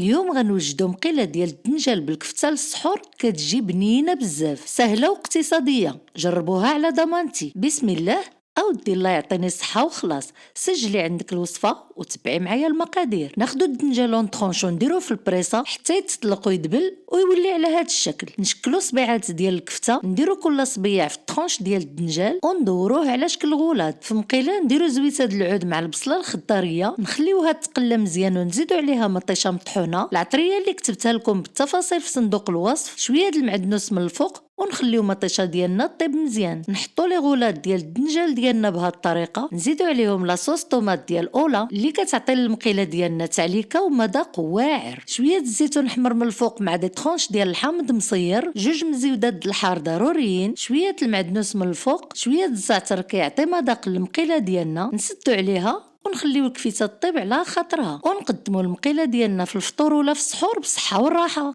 اليوم غنوجدو مقيله ديال الدنجال بالكفته للسحور كتجي بنينه بزاف، سهله واقتصاديه. جربوها على ضمانتي. بسم الله. اودي الله يعطيني الصحه وخلاص. سجلي عندك الوصفه وتبعي معايا المقادير. ناخدو الدنجال ونطخونشو نديروه في البريصه حتى يتطلق ويدبل ويولي على هذا الشكل. نشكلو صبيعات ديال الكفته، نديرو كل صبيع في الطخونش ديال الدنجال وندوروه على شكل غولات. في مقيله نديرو زويته د العود مع البصله الخضاريه، نخليوها تقلى مزيان ونزيدو عليها مطيشه مطحونه. العطريه اللي كتبتها لكم بالتفاصيل في صندوق الوصف. شويه د المعدنوس من الفوق ونخليو مطيشه ديالنا طيب مزيان. نحطو لي غولات ديال الدنجال ديالنا بهذه الطريقه، نزيدو عليهم لاصوص طوماط ديال اولا اللي كتعطي للمقيله ديالنا تعليكه ومذاق واعر. شويه الزيتون احمر من الفوق مع دي طرونش ديال الحامض مصير، جوج مزيودات د الحار ضروريين، شويه المعدنوس من الفوق، شويه الزعتر كيعطي مذاق للمقيله ديالنا. نسدو عليها ونخليو الكفته طيب على خاطرها، ونقدموا المقيله ديالنا في الفطور ولا في السحور بالصحه والراحه.